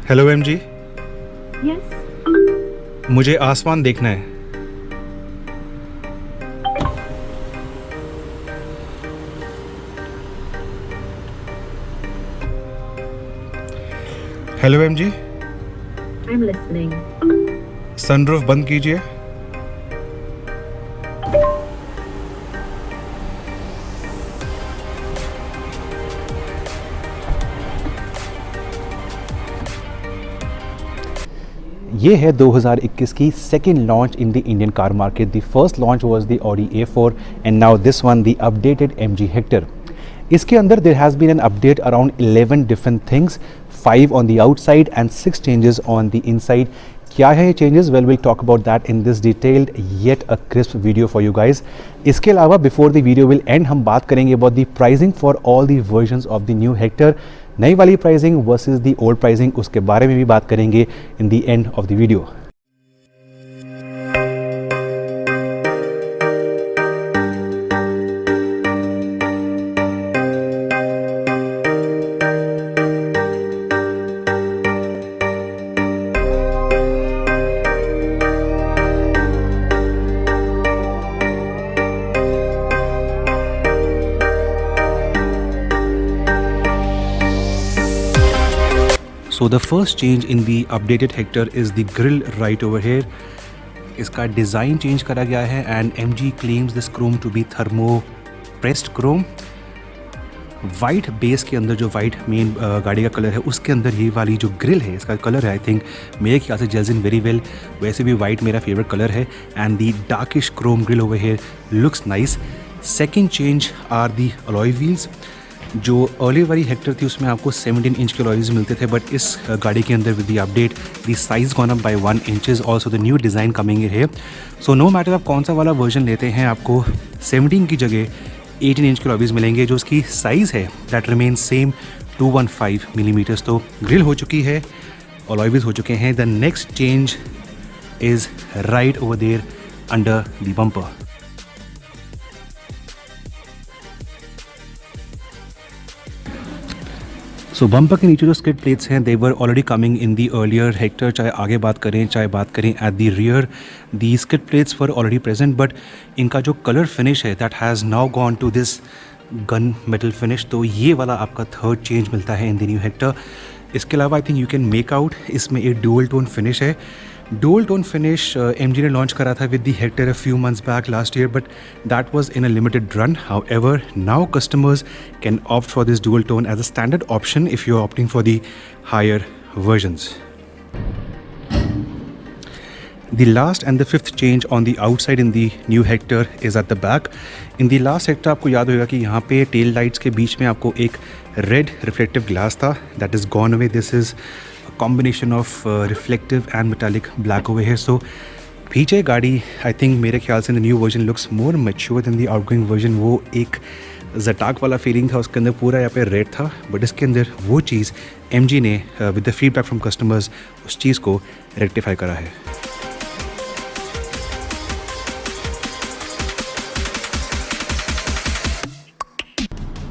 Hello M जी, yes. मुझे आसमान देखना है। Hello M G, I am listening. Sunroof बंद कीजिए। ये है 2021 की second launch in the Indian car market. The first launch was the Audi A4 and now this one the updated MG Hector. इसके अंदर there has been an update around 11 different things, 5 on the outside and 6 changes on the inside. क्या है ये changes? Well will talk about that in this detailed yet a crisp video for you guys. इसके अलावा before the video will and हम बात करेंगे about the pricing for all the versions of the new Hector. नई वाली pricing versus the old pricing, उसके बारे में भी बात करेंगे in the end of the video. So the first change in the updated Hector is the grille right over here. इसका design change करा गया है and MG claims this chrome to be thermo pressed chrome. White base के अंदर जो white main गाड़ी का colour है उसके अंदर ये वाली जो ग्रिल है इसका कलर है आई थिंक मेरे ख्याल से जेल्स इन वेरी वेल। वैसे भी वाइट मेरा फेवरेट कलर है and the darkish chrome grill over here looks nice. Second change are the alloy wheels. जो अर्ली वाली हेक्टर थी उसमें आपको 17 इंच के अलॉय व्हील्स मिलते थे, बट इस गाड़ी के अंदर with the update the size gone up by 1 inches, also the new design coming है। सो नो मैटर आप कौन सा वाला वर्जन लेते हैं, आपको 17 की जगह 18 इंच के अलॉय व्हील्स मिलेंगे। जो उसकी साइज़ है दैट रिमेन सेम 215 मिलीमीटर्स। तो ग्रिल हो चुकी है, अलॉय व्हील्स हो चुके हैं। The next change is right over there under the bumper. So bumper के नीचे जो स्किड प्लेट्स हैं they were already coming in the earlier Hector. चाहे आगे बात करें चाहे बात करें at the rear, the skid plates were already present, but इनका जो कलर फिनिश है that has now gone to this gun metal finish. तो ये वाला आपका थर्ड चेंज मिलता है इन द न्यू हेक्टर। इसके अलावा I think you can make out इसमें एक डुअल टोन फिनिश है। डुअल टोन फिनिश MG ने लॉन्च करा था with the Hector a few months back last year, but that was in a limited run. However now customers can opt for this dual tone as a standard option if you are opting for the higher versions. The last and the fifth change on the outside in the new Hector is at the back. In the last Hector आपको याद होगा कि यहाँ पे tail lights के बीच में आपको एक रेड रिफ्लेक्टिव ग्लास था, that is gone away. This is a combination of reflective and metallic black over here. So पीछे गाड़ी आई थिंक मेरे ख्याल से the new version looks more mature than the outgoing version. वो एक जटाक वाला feeling था उसके अंदर, पूरा यहाँ पे रेड था, बट इसके अंदर वो चीज़ MG ने with the feedback from customers उस चीज़ को रेक्टिफाई करा है।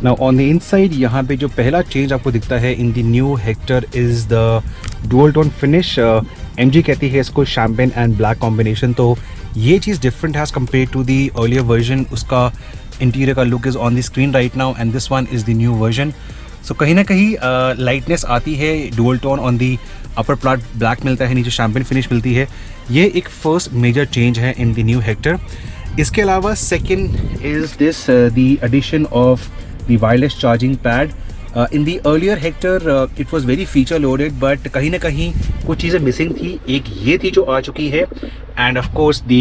नाउ ऑन द इनसाइड यहाँ पे जो पहला चेंज आपको दिखता है in the new Hector is the dual tone finish. MG कहती है इसको शैम्पेन एंड ब्लैक कॉम्बिनेशन। तो ये चीज़ different has compared to the earlier version. उसका इंटीरियर का look is on the screen right now and this one is the new version. So कहीं ना कहीं लाइटनेस आती है, dual tone on the upper part black मिलता है, नीचे शैम्पेन फिनिश मिलती है। ये एक फर्स्ट मेजर चेंज है इन द न्यू हेक्टर। इसके अलावा second is this the edition of the wireless charging pad. In the earlier Hector it was very feature loaded, but कहीं ना कहीं कुछ चीज़ें मिसिंग थी। एक ये थी जो आ चुकी है and of course the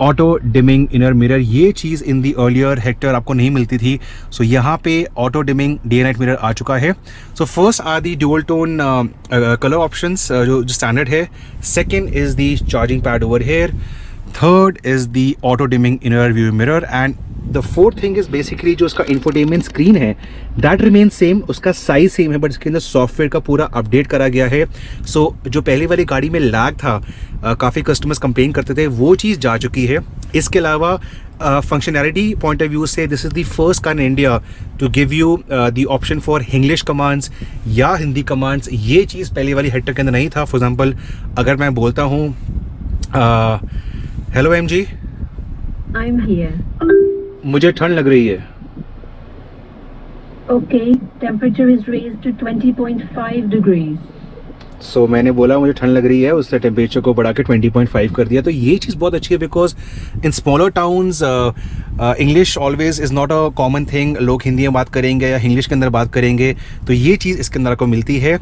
auto dimming inner mirror। ये चीज़ in the earlier Hector आपको नहीं मिलती थी। सो यहाँ पे auto dimming day night mirror आ चुका है। So first are the dual tone color options जो स्टैंडर्ड है। Second is the charging pad over here. Third is the auto dimming inner view mirror and the fourth thing is basically जो उसका infotainment screen है that remain same, उसका size same है, but इसके अंदर software का पूरा अपडेट करा गया है। सो जो पहले वाली गाड़ी में लैग था, काफ़ी कस्टमर्स कंप्लेन करते थे, वो चीज़ जा चुकी है। इसके अलावा functionality point of view से this is the first car in India to give you the option for English commands या हिंदी commands. ये चीज़ पहले वाली हेक्टर के अंदर नहीं था. For example, अगर मैं बोलता हूँ हेलो MG, I'm here. मुझे ठंड लग रही है. Okay, temperature is raised to 20.5 degrees. सो मैंने बोला मुझे ठंड लग रही है, उससे टेम्परेचर को बढ़ा के 20.5 कर दिया. तो ये चीज़ बहुत अच्छी है because in smaller towns English always is not a common thing. लोग हिंदी में बात करेंगे या इंग्लिश के अंदर बात करेंगे, तो ये चीज़ इसके अंदर आपको मिलती है.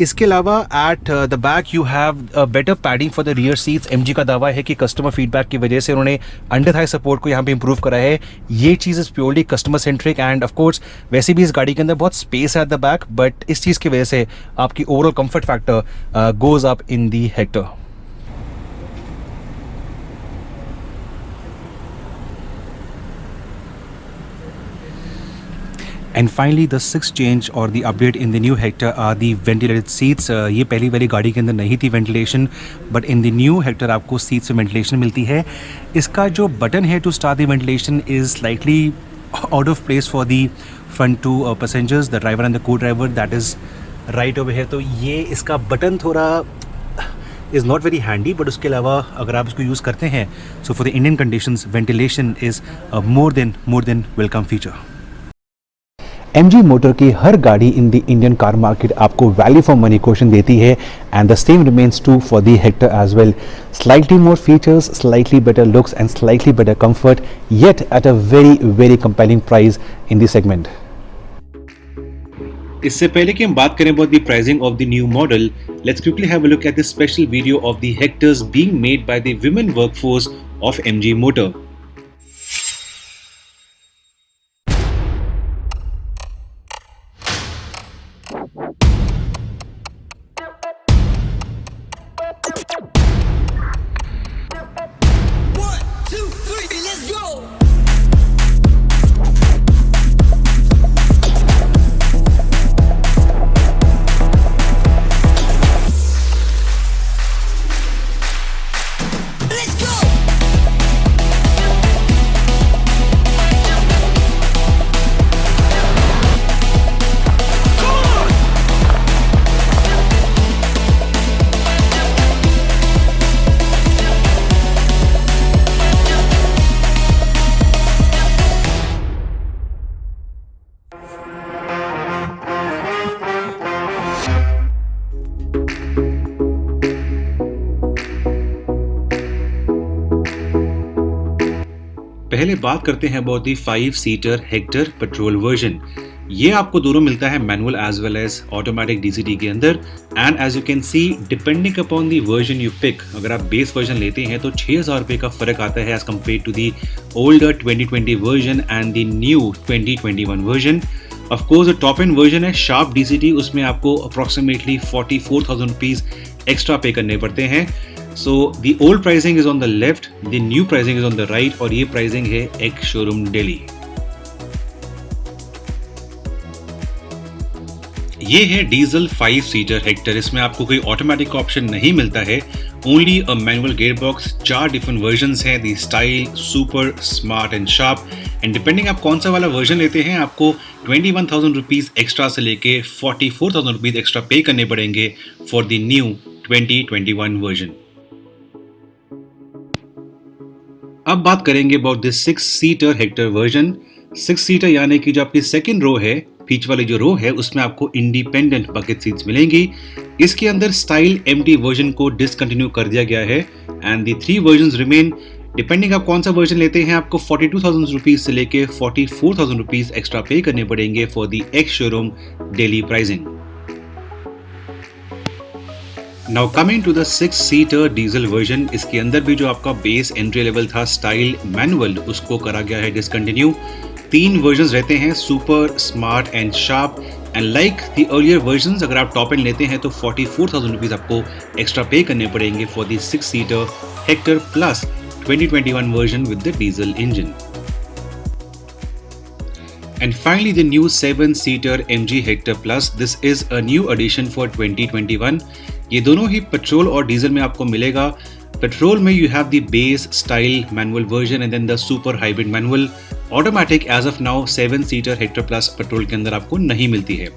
इसके अलावा at the back you have better padding for the rear seats. MG का दावा है कि कस्टमर फीडबैक की वजह से उन्होंने अंडर थाई सपोर्ट को यहाँ पे इंप्रूव करा है. ये चीज़ is purely customer centric and of course वैसे भी इस गाड़ी के अंदर बहुत स्पेस है एट द बैक, बट इस चीज़ की वजह से आपकी overall comfort factor goes up in the Hector. And finally the sixth change or the update in the new Hector are the ventilated seats. ये पहली वाली गाड़ी के अंदर नहीं थी ventilation, but in the new Hector आपको seats में ventilation मिलती है. इसका जो बटन है to start the ventilation is slightly out of place for the front two passengers, the driver and the co-driver, that is right over here. तो ये इसका बटन थोड़ा is not very handy, but उसके अलावा अगर आप इसको यूज़ करते हैं, so for the Indian conditions ventilation is a more than welcome feature. MG motor की हर गाड़ी in the Indian car market आपको वैल्यू फॉर मनी क्वेश्चन देती है and the same remains true for the Hector as well. Slightly more features, slightly better looks and slightly better comfort, yet at a very compelling price in the segment. इससे पहले कि हम बात करें about the pricing of the new model, let's quickly have a look at this special video of the Hectors being made by the women workforce of MG Motor. पहले बात करते हैं about the five seater Hector petrol version. ये आपको दोनों मिलता है manual as well as automatic DCT के अंदर and as you can see depending upon the version you pick, अगर आप बेस वर्जन लेते हैं तो 6,000 रुपये का फर्क आता है as compare to the older 2020 version and the new 2021 version. Of course the top end version है शार्प DCT, उसमें आपको अप्रॉक्सीमेटली 44,000 रुपीज़ एक्स्ट्रा पे करने पड़ते हैं. So the old pricing is on the left, the new pricing is on the right और ये pricing है ex showroom Delhi. ये है डीजल 5-सीटर हेक्टर. इसमें आपको कोई ऑटोमेटिक ऑप्शन नहीं मिलता है, only a manual gear box. 4 different versions हैं, the style, super, smart and sharp. And depending आप कौन सा वाला वर्जन लेते हैं, आपको 21,000 रुपीज़ एक्स्ट्रा से लेके 44,000 रुपीज़ एक्स्ट्रा पे करने पड़ेंगे फॉर द न्यू 2021 वर्जन. अब बात करेंगे अबाउट दिस 6-सीटर हेक्टर वर्जन. 6-सीटर यानी कि जो आपकी सेकंड रो है, बीच वाली जो रो है, उसमें आपको इंडिपेंडेंट बकेट सीट्स मिलेंगी. इसके अंदर स्टाइल MT वर्जन को डिसकंटिन्यू कर दिया गया है and the 3 versions remain. Depending आप कौन सा वर्जन लेते हैं, आपको 42,000 रुपीज़ से लेके 44,000 रुपीज़ एक्स्ट्रा पे करने पड़ेंगे for the ex showroom Delhi pricing. Now coming to the six seater diesel version. इसके अंदर भी जो आपका बेस एंट्री लेवल था स्टाइल मैनुअल, उसको करा गया है डिसकंटिन्यू. 3 वर्जन्स रहते हैं, super, smart and sharp. And like the earlier versions, अगर आप टॉप एंड लेते हैं तो 44,000 रुपीज़ आपको एक्स्ट्रा पे करने पड़ेंगे for the six seater Hector plus 2021 version with the diesel engine. And finally, the new 7-seater MG Hector Plus. This is a new addition for 2021. ये दोनों ही पेट्रोल और डीजल में आपको मिलेगा. पेट्रोल में you have the base style manual version and then the super hybrid manual. Automatic as of now 7-seater Hector Plus petrol के अंदर आपको नहीं मिलती है.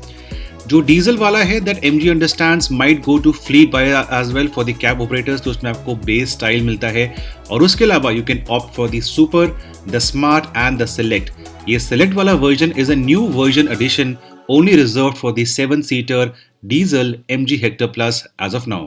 जो डीजल वाला है that MG understands might go to fleet buy as well for the cab operators, तो उसमें आपको बेस स्टाइल मिलता है. और उसके अलावा you can opt for the super, the smart and the select. ये select वाला version is a new version addition only reserved for the 7-seater diesel MG Hector Plus as of now.